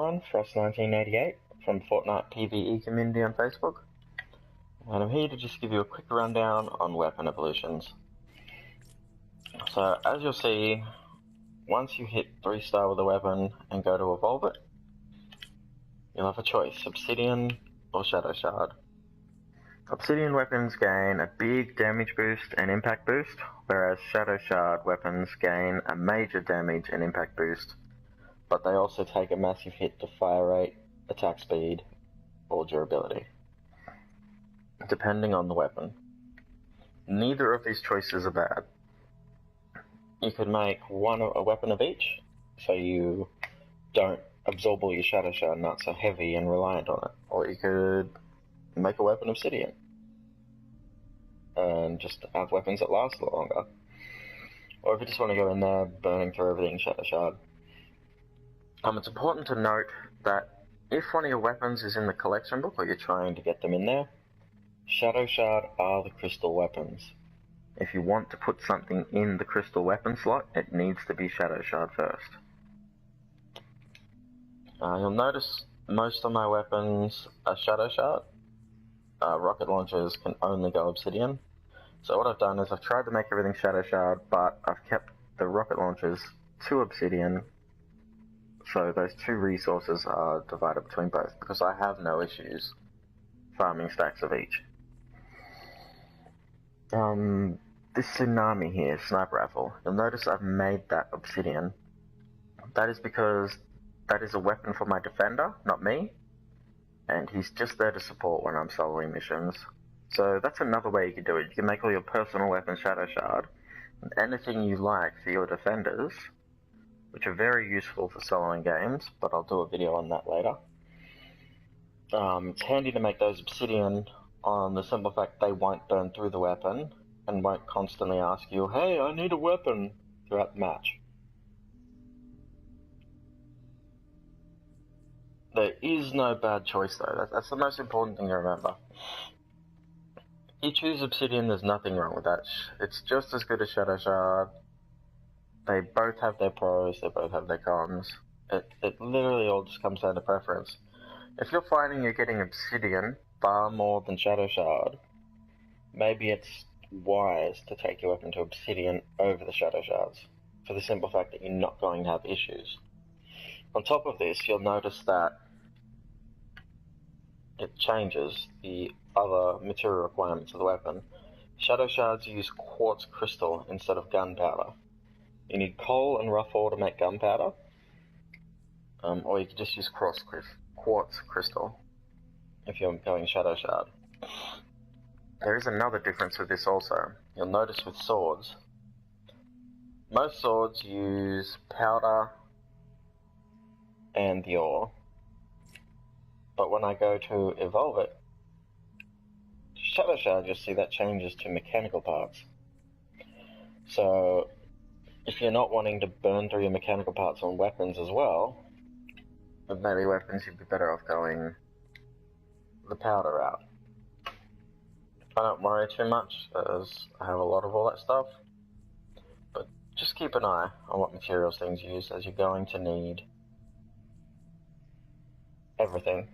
everyone, Frost1988 from the Fortnite PvE community on Facebook, and I'm here to just give you a quick rundown on weapon evolutions. So, as you'll see, once you hit 3-star with a weapon and go to evolve it, you'll have a choice, Obsidian or Shadow Shard. Obsidian weapons gain a big damage boost and impact boost, whereas Shadow Shard weapons gain a major damage and impact boost, but they also take a massive hit to fire rate, attack speed, or durability, depending on the weapon. Neither of these choices are bad. You could make a weapon of each, so you don't absorb all your Shadow Shard, not so heavy and reliant on it. Or you could make a weapon Obsidian, and just have weapons that last a lot longer. Or if you just want to go in there burning through everything Shadow Shard. It's important to note that if one of your weapons is in the collection book or you're trying to get them in there, Shadow Shard are the crystal weapons. If you want to put something in the crystal weapon slot, it needs to be Shadow Shard first. You'll notice most of my weapons are Shadow Shard. Rocket launchers can only go Obsidian. So what I've done is I've tried to make everything Shadow Shard, but I've kept the rocket launchers to Obsidian, so those two resources are divided between both, because I have no issues farming stacks of each. This Tsunami here, Sniper Rifle, you'll notice I've made that Obsidian. That is because that is a weapon for my defender, not me, and he's just there to support when I'm soloing missions. So that's another way you can do it. You can make all your personal weapons Shadow Shard, and anything you like for your defenders, which are very useful for soloing games, but I'll do a video on that later. It's handy to make those Obsidian on the simple fact they won't burn through the weapon, and won't constantly ask you, hey, I need a weapon, throughout the match. There is no bad choice though, that's the most important thing to remember. If you choose Obsidian, there's nothing wrong with that. It's just as good as Shadow Shard. They both have their pros, they both have their cons. It literally all just comes down to preference. If you're finding you're getting Obsidian far more than Shadow Shard, maybe it's wise to take your weapon to Obsidian over the Shadow Shards, for the simple fact that you're not going to have issues. On top of this, you'll notice that it changes the other material requirements of the weapon. Shadow Shards use quartz crystal instead of gunpowder. You need coal and rough ore to make gunpowder, or you can just use quartz crystal if you're going Shadow Shard. There is another difference with this also. You'll notice with swords, most swords use powder and the ore, but when I go to evolve it, Shadow Shard, you'll see that changes to mechanical parts. So if you're not wanting to burn through your mechanical parts on weapons as well, with melee weapons you'd be better off going the powder route. I don't worry too much, as I have a lot of all that stuff, but just keep an eye on what materials things use, as you're going to need everything